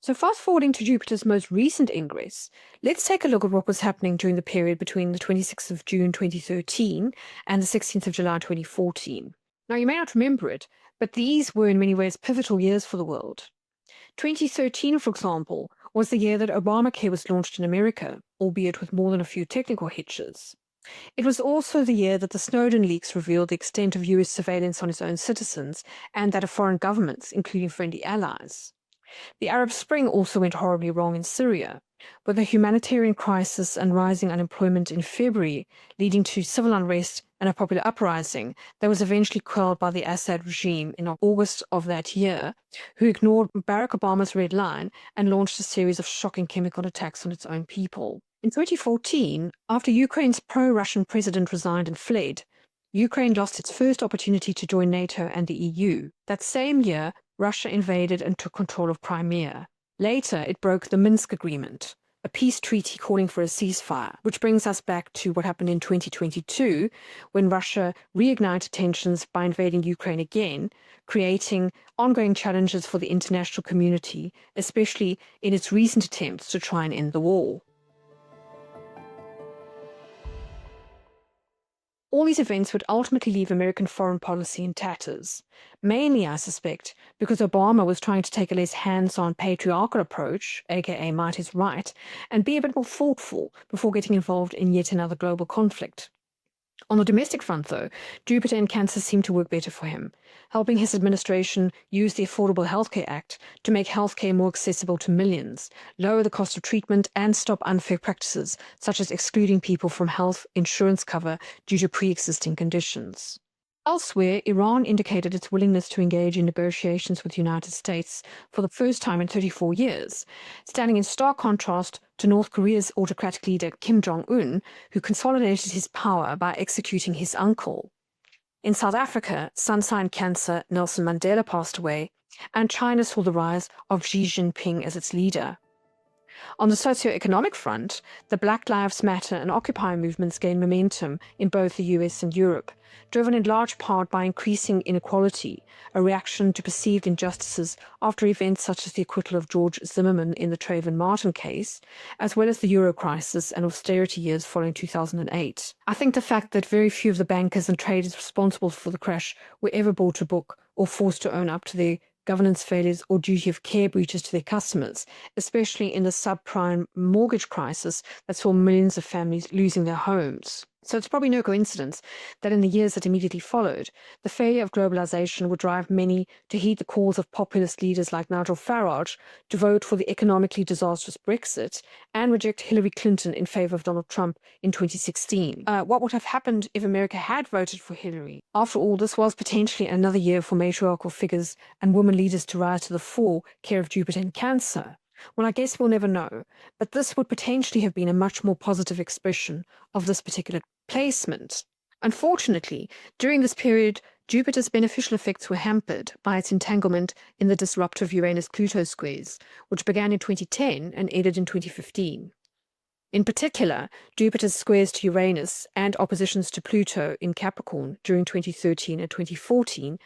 So fast forwarding to Jupiter's most recent ingress, let's take a look at what was happening during the period between the 26th of June 2013 and the 16th of July 2014. Now, you may not remember it, but these were in many ways pivotal years for the world. 2013, for example, was the year that Obamacare was launched in America, albeit with more than a few technical hitches. It was also the year that the Snowden leaks revealed the extent of US surveillance on its own citizens and that of foreign governments, including friendly allies. The Arab Spring also went horribly wrong in Syria, with a humanitarian crisis and rising unemployment in February, leading to civil unrest and a popular uprising that was eventually quelled by the Assad regime in August of that year, who ignored Barack Obama's red line and launched a series of shocking chemical attacks on its own people. In 2014, after Ukraine's pro-Russian president resigned and fled, Ukraine lost its first opportunity to join NATO and the EU. That same year, Russia invaded and took control of Crimea. Later, it broke the Minsk Agreement, a peace treaty calling for a ceasefire, which brings us back to what happened in 2022, when Russia reignited tensions by invading Ukraine again, creating ongoing challenges for the international community, especially in its recent attempts to try and end the war. All these events would ultimately leave American foreign policy in tatters, mainly, I suspect, because Obama was trying to take a less hands-on patriarchal approach, aka might is right, and be a bit more thoughtful before getting involved in yet another global conflict. On the domestic front, though, Jupiter and Cancer seemed to work better for him, helping his administration use the Affordable Healthcare Act to make healthcare more accessible to millions, lower the cost of treatment, and stop unfair practices, such as excluding people from health insurance cover due to pre-existing conditions. Elsewhere, Iran indicated its willingness to engage in negotiations with the United States for the first time in 34 years, standing in stark contrast to North Korea's autocratic leader Kim Jong-un, who consolidated his power by executing his uncle. In South Africa, sun sign Cancer Nelson Mandela passed away, and China saw the rise of Xi Jinping as its leader. On the socio-economic front, the Black Lives Matter and Occupy movements gained momentum in both the US and Europe, driven in large part by increasing inequality, a reaction to perceived injustices after events such as the acquittal of George Zimmerman in the Trayvon Martin case, as well as the Euro crisis and austerity years following 2008. I think the fact that very few of the bankers and traders responsible for the crash were ever brought to book or forced to own up to their governance failures or duty of care breaches to their customers, especially in the subprime mortgage crisis that saw millions of families losing their homes. So it's probably no coincidence that in the years that immediately followed, the failure of globalization would drive many to heed the calls of populist leaders like Nigel Farage to vote for the economically disastrous Brexit and reject Hillary Clinton in favor of Donald Trump in 2016. What would have happened if America had voted for Hillary? After all, this was potentially another year for matriarchal figures and women leaders to rise to the fore, care of Jupiter and Cancer. Well, I guess we'll never know, but this would potentially have been a much more positive expression of this particular placement. Unfortunately, during this period, Jupiter's beneficial effects were hampered by its entanglement in the disruptive Uranus-Pluto squares, which began in 2010 and ended in 2015. In particular, Jupiter's squares to Uranus and oppositions to Pluto in Capricorn during 2013 and 2014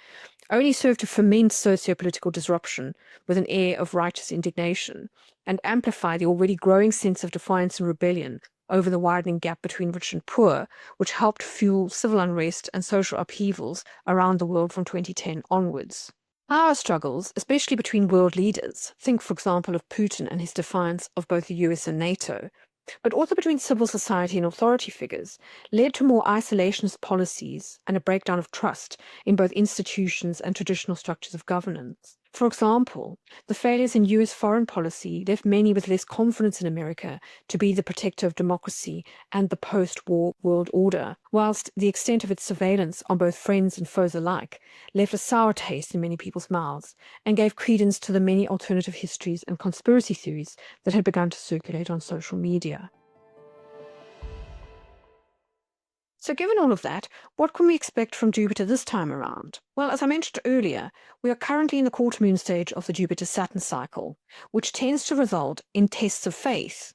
only served to foment socio-political disruption with an air of righteous indignation and amplify the already growing sense of defiance and rebellion over the widening gap between rich and poor, which helped fuel civil unrest and social upheavals around the world from 2010 onwards. Power struggles, especially between world leaders, think for example of Putin and his defiance of both the US and NATO, but also between civil society and authority figures, led to more isolationist policies and a breakdown of trust in both institutions and traditional structures of governance. For example, the failures in US foreign policy left many with less confidence in America to be the protector of democracy and the post-war world order, whilst the extent of its surveillance on both friends and foes alike left a sour taste in many people's mouths and gave credence to the many alternative histories and conspiracy theories that had begun to circulate on social media. So given all of that, what can we expect from Jupiter this time around? Well, as I mentioned earlier, we are currently in the quarter moon stage of the Jupiter-Saturn cycle, which tends to result in tests of faith.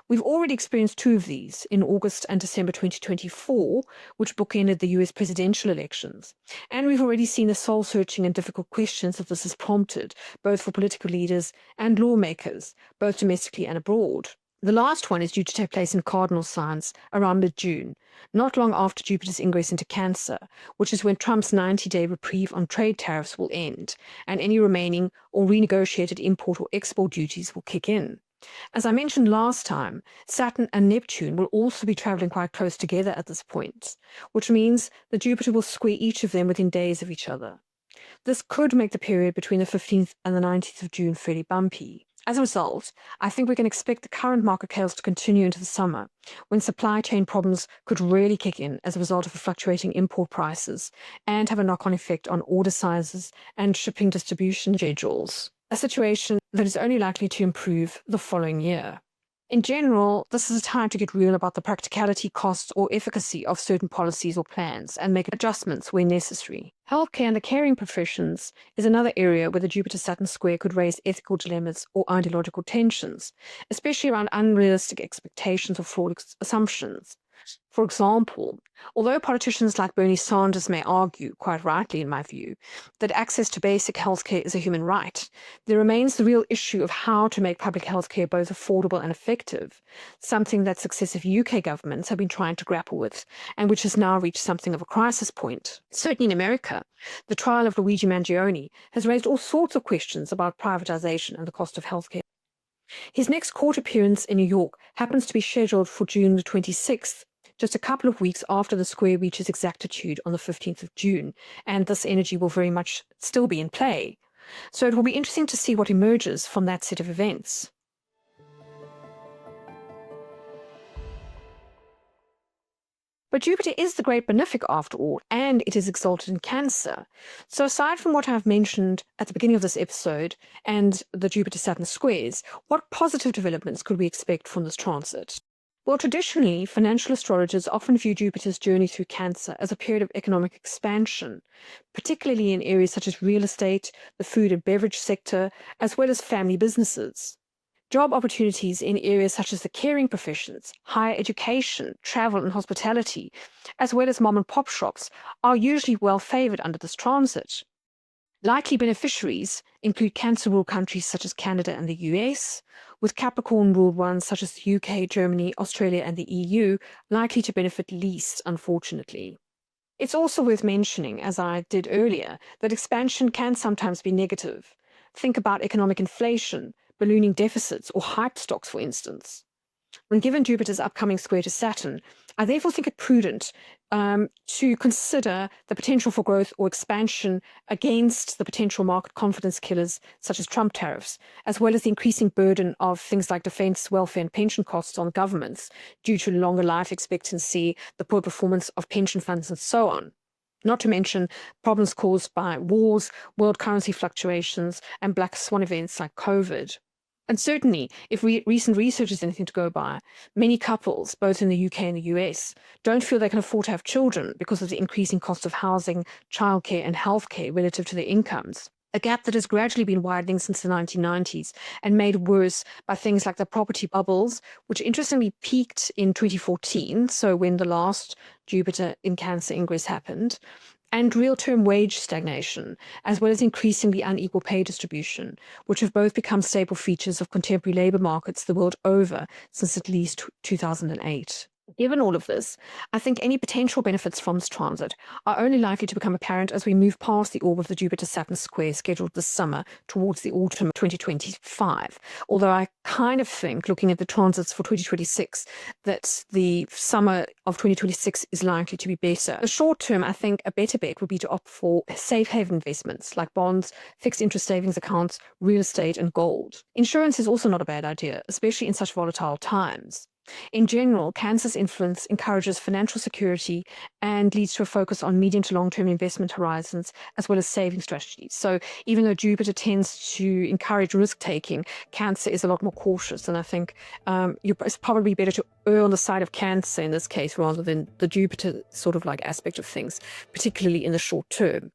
We've already experienced two of these in August and December 2024, which bookended the US presidential elections. And we've already seen the soul-searching and difficult questions that this has prompted, both for political leaders and lawmakers, both domestically and abroad. The last one is due to take place in cardinal signs around mid-June, not long after Jupiter's ingress into Cancer, which is when Trump's 90-day reprieve on trade tariffs will end, and any remaining or renegotiated import or export duties will kick in. As I mentioned last time, Saturn and Neptune will also be traveling quite close together at this point, which means that Jupiter will square each of them within days of each other. This could make the period between the 15th and the 19th of June fairly bumpy. As a result, I think we can expect the current market chaos to continue into the summer, when supply chain problems could really kick in as a result of the fluctuating import prices and have a knock-on effect on order sizes and shipping distribution schedules, a situation that is only likely to improve the following year. In general, this is a time to get real about the practicality, costs, or efficacy of certain policies or plans and make adjustments where necessary. Healthcare and the caring professions is another area where the Jupiter-Saturn square could raise ethical dilemmas or ideological tensions, especially around unrealistic expectations or flawed assumptions. For example, although politicians like Bernie Sanders may argue, quite rightly in my view, that access to basic healthcare is a human right, there remains the real issue of how to make public healthcare both affordable and effective, something that successive UK governments have been trying to grapple with, and which has now reached something of a crisis point. Certainly in America, the trial of Luigi Mangione has raised all sorts of questions about privatization and the cost of healthcare. His next court appearance in New York happens to be scheduled for June the 26th, just a couple of weeks after the square reaches exactitude on the 15th of June, and this energy will very much still be in play. So it will be interesting to see what emerges from that set of events. But Jupiter is the great benefic after all, and it is exalted in Cancer. So aside from what I've mentioned at the beginning of this episode and the Jupiter-Saturn squares, what positive developments could we expect from this transit? Well, traditionally, financial astrologers often view Jupiter's journey through Cancer as a period of economic expansion, particularly in areas such as real estate, the food and beverage sector, as well as family businesses. Job opportunities in areas such as the caring professions, higher education, travel and hospitality, as well as mom and pop shops, are usually well favored under this transit. Likely beneficiaries include Cancer-ruled countries such as Canada and the US, with Capricorn-ruled ones such as the UK, Germany, Australia and the EU likely to benefit least, unfortunately. It's also worth mentioning, as I did earlier, that expansion can sometimes be negative. Think about economic inflation, ballooning deficits, or hype stocks, for instance. When given Jupiter's upcoming square to Saturn, I therefore think it prudent to consider the potential for growth or expansion against the potential market confidence killers such as Trump tariffs, as well as the increasing burden of things like defense, welfare and pension costs on governments due to longer life expectancy, the poor performance of pension funds and so on. Not to mention problems caused by wars, world currency fluctuations and black swan events like COVID. And certainly, if recent research is anything to go by, many couples, both in the UK and the US, don't feel they can afford to have children because of the increasing cost of housing, childcare and healthcare relative to their incomes. A gap that has gradually been widening since the 1990s and made worse by things like the property bubbles, which interestingly peaked in 2014, so when the last Jupiter in Cancer ingress happened, and real-term wage stagnation, as well as increasingly unequal pay distribution, which have both become staple features of contemporary labour markets the world over since at least 2008. Given all of this, I think any potential benefits from this transit are only likely to become apparent as we move past the orb of the Jupiter-Saturn square scheduled this summer towards the autumn of 2025. Although I kind of think, looking at the transits for 2026, that the summer of 2026 is likely to be better. The short term, I think a better bet would be to opt for safe haven investments like bonds, fixed interest savings accounts, real estate and gold. Insurance is also not a bad idea, especially in such volatile times. In general, Cancer's influence encourages financial security and leads to a focus on medium to long-term investment horizons as well as saving strategies. So even though Jupiter tends to encourage risk-taking, Cancer is a lot more cautious. And I think it's probably better to err on the side of Cancer in this case rather than the Jupiter sort of like aspect of things, particularly in the short term.